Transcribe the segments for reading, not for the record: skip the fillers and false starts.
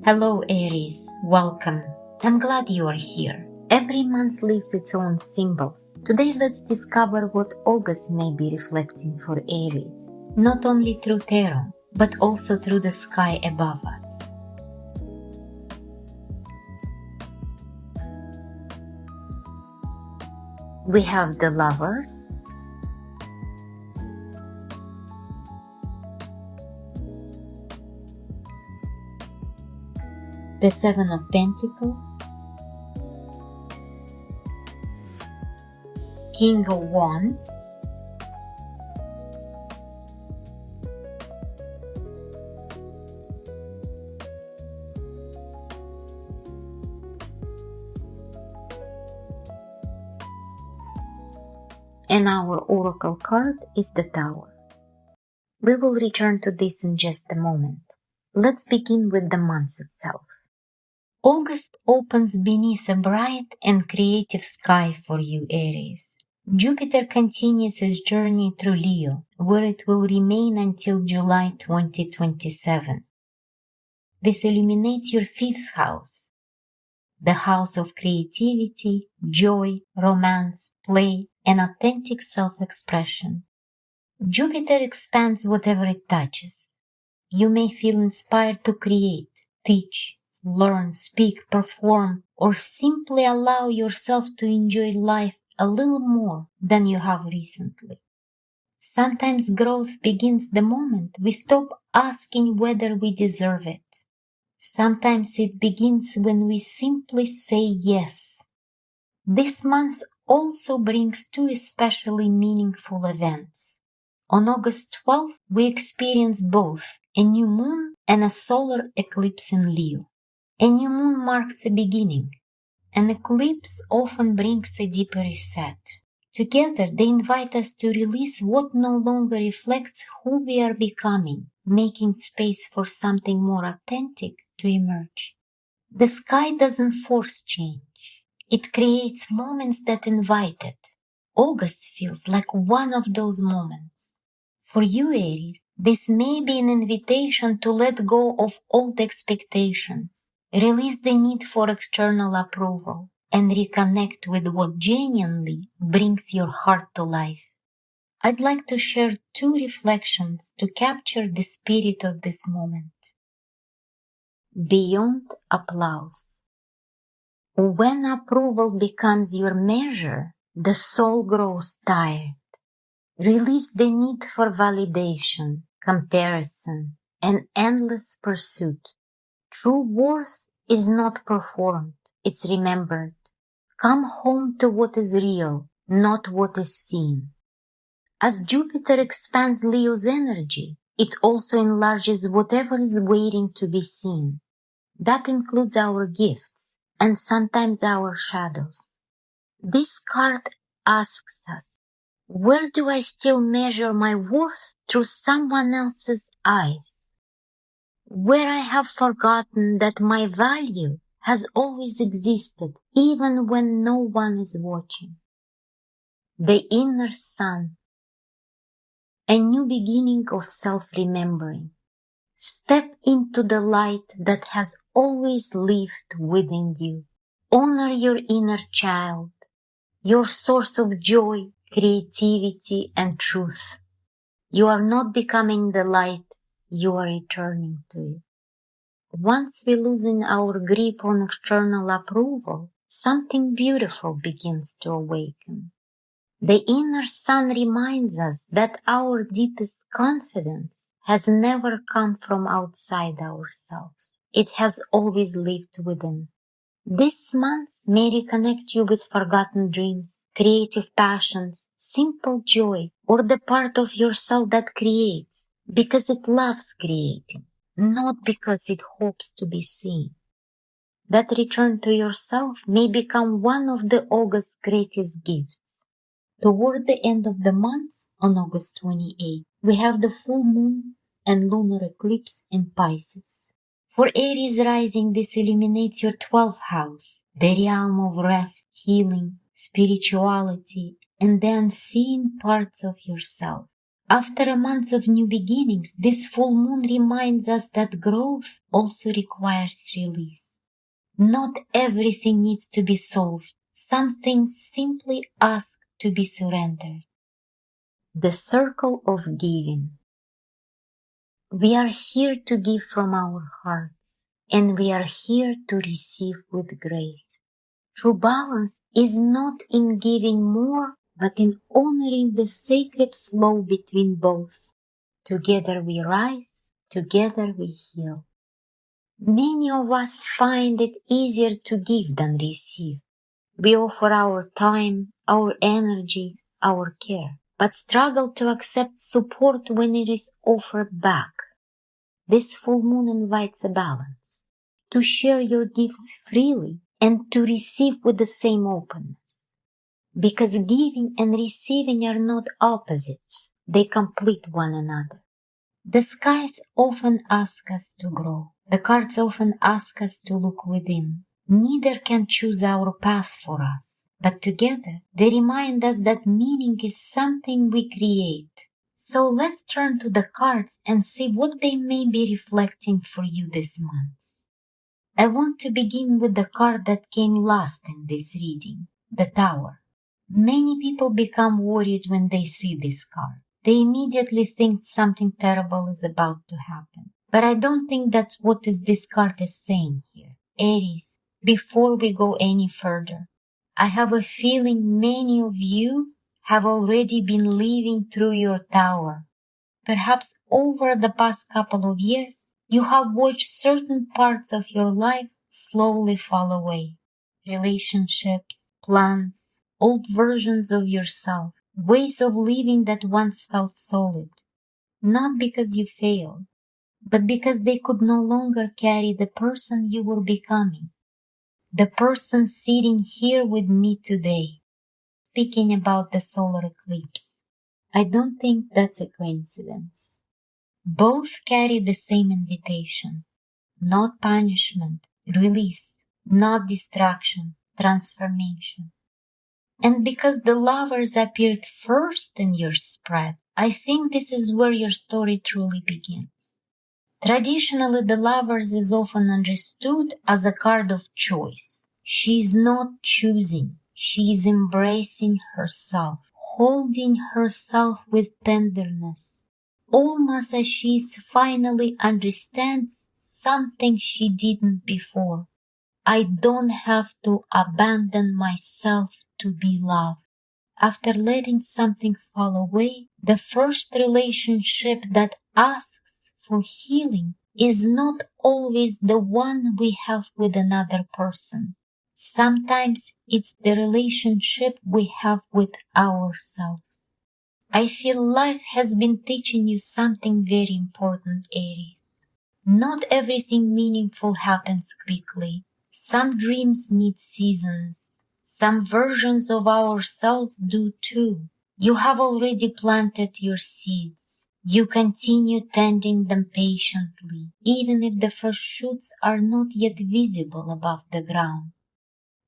Hello Aries, welcome. I'm glad you are here. Every month leaves its own symbols. Today let's discover what August may be reflecting for Aries, not only through tarot, but also through the sky above us. We have the Lovers, the Seven of Pentacles, King of Wands, and our oracle card is the Tower. We will return to this in just a moment. Let's begin with the month itself. August opens beneath a bright and creative sky for you, Aries. Jupiter continues its journey through Leo, where it will remain until July 2027. This illuminates your fifth house, the house of creativity, joy, romance, play, and authentic self-expression. Jupiter expands whatever it touches. You may feel inspired to create, teach, learn, speak, perform, or simply allow yourself to enjoy life a little more than you have recently. Sometimes growth begins the moment we stop asking whether we deserve it. Sometimes it begins when we simply say yes. This month also brings two especially meaningful events. On August 12th, we experience both a new moon and a solar eclipse in Leo. A new moon marks a beginning. An eclipse often brings a deeper reset. Together, they invite us to release what no longer reflects who we are becoming, making space for something more authentic to emerge. The sky doesn't force change. It creates moments that invite it. August feels like one of those moments. For you, Aries, this may be an invitation to let go of old expectations, release the need for external approval, and reconnect with what genuinely brings your heart to life. I'd like to share two reflections to capture the spirit of this moment. Beyond applause. When approval becomes your measure, the soul grows tired. Release the need for validation, comparison, and endless pursuit. True worth is not performed, it's remembered. Come home to what is real, not what is seen. As Jupiter expands Leo's energy, it also enlarges whatever is waiting to be seen. That includes our gifts and sometimes our shadows. This card asks us, where do I still measure my worth through someone else's eyes? Where I have forgotten that my value has always existed even when no one is watching. The inner sun. A new beginning of self-remembering. Step into the light that has always lived within you. Honor your inner child, your source of joy, creativity, and truth. You are not becoming the light, you are returning to it. Once we loosen our grip on external approval, something beautiful begins to awaken. The inner sun reminds us that our deepest confidence has never come from outside ourselves. It has always lived within. This month may reconnect you with forgotten dreams, creative passions, simple joy, or the part of yourself that creates because it loves creating, not because it hopes to be seen. That return to yourself may become one of the August's greatest gifts. Toward the end of the month, on August 28, we have the full moon and lunar eclipse in Pisces. For Aries rising, this illuminates your 12th house, the realm of rest, healing, spirituality, and the unseen parts of yourself. After a month of new beginnings, this full moon reminds us that growth also requires release. Not everything needs to be solved. Some things simply ask to be surrendered. The circle of giving. We are here to give from our hearts, and we are here to receive with grace. True balance is not in giving more, but in honoring the sacred flow between both. Together we rise, together we heal. Many of us find it easier to give than receive. We offer our time, our energy, our care, but struggle to accept support when it is offered back. This full moon invites a balance, to share your gifts freely and to receive with the same openness. Because giving and receiving are not opposites, they complete one another. The skies often ask us to grow. The cards often ask us to look within. Neither can choose our path for us, but together they remind us that meaning is something we create. So let's turn to the cards and see what they may be reflecting for you this month. I want to begin with the card that came last in this reading, the Tower. Many people become worried when they see this card. They immediately think something terrible is about to happen. But I don't think that's what this card is saying here. Aries, before we go any further, I have a feeling many of you have already been living through your tower. Perhaps over the past couple of years, you have watched certain parts of your life slowly fall away. Relationships, plans, old versions of yourself, ways of living that once felt solid. Not because you failed, but because they could no longer carry the person you were becoming. The person sitting here with me today, speaking about the solar eclipse. I don't think that's a coincidence. Both carry the same invitation. Not punishment, release, not distraction, transformation. And because the Lovers appeared first in your spread, I think this is where your story truly begins. Traditionally, the Lovers is often understood as a card of choice. She is not choosing. She is embracing herself, holding herself with tenderness, almost as she finally understands something she didn't before. I don't have to abandon myself to be loved. After letting something fall away, the first relationship that asks for healing is not always the one we have with another person. Sometimes it's the relationship we have with ourselves. I feel life has been teaching you something very important, Aries. Not everything meaningful happens quickly. Some dreams need seasons. Some versions of ourselves do too. You have already planted your seeds. You continue tending them patiently, even if the first shoots are not yet visible above the ground.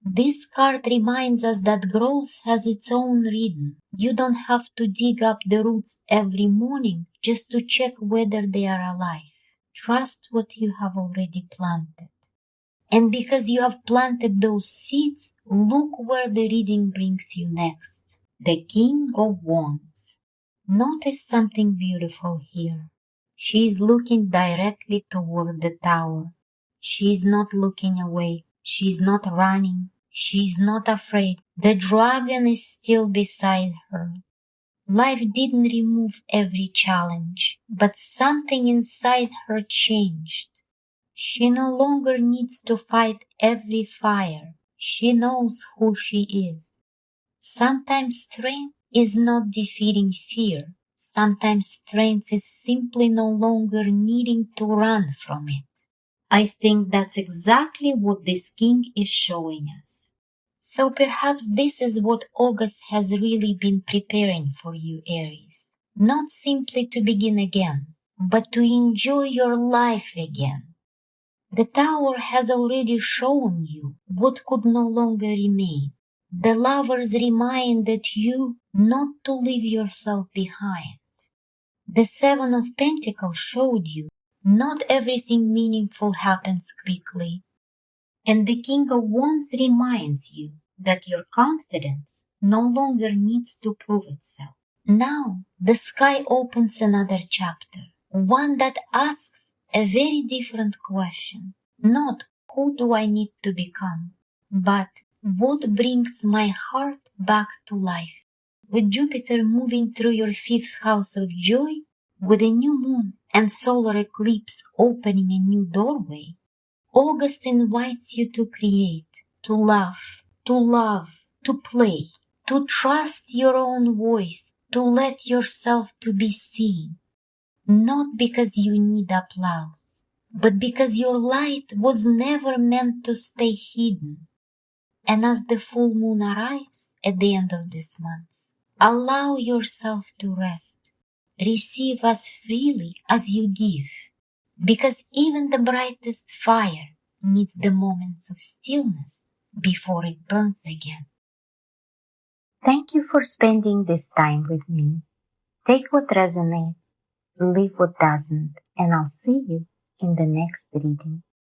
This card reminds us that growth has its own rhythm. You don't have to dig up the roots every morning just to check whether they are alive. Trust what you have already planted. And because you have planted those seeds, look where the reading brings you next. The King of Wands. Notice something beautiful here. She is looking directly toward the tower. She is not looking away. She is not running. She is not afraid. The dragon is still beside her. Life didn't remove every challenge, but something inside her changed. She no longer needs to fight every fire. She knows who she is. Sometimes strength is not defeating fear. Sometimes strength is simply no longer needing to run from it. I think that's exactly what this king is showing us. So perhaps this is what August has really been preparing for you, Aries. Not simply to begin again, but to enjoy your life again. The tower has already shown you what could no longer remain. The Lovers reminded you not to leave yourself behind. The Seven of Pentacles showed you not everything meaningful happens quickly. And the King of Wands reminds you that your confidence no longer needs to prove itself. Now the sky opens another chapter, one that asks a very different question. Not who do I need to become, but what brings my heart back to life. With Jupiter moving through your fifth house of joy, with a new moon and solar eclipse opening a new doorway, August invites you to create, to laugh, to love, to play, to trust your own voice, to let yourself to be seen. Not because you need applause, but because your light was never meant to stay hidden. And as the full moon arrives at the end of this month, allow yourself to rest. Receive as freely as you give, because even the brightest fire needs the moments of stillness before it burns again. Thank you for spending this time with me. Take what resonates, leave what doesn't, and I'll see you in the next reading.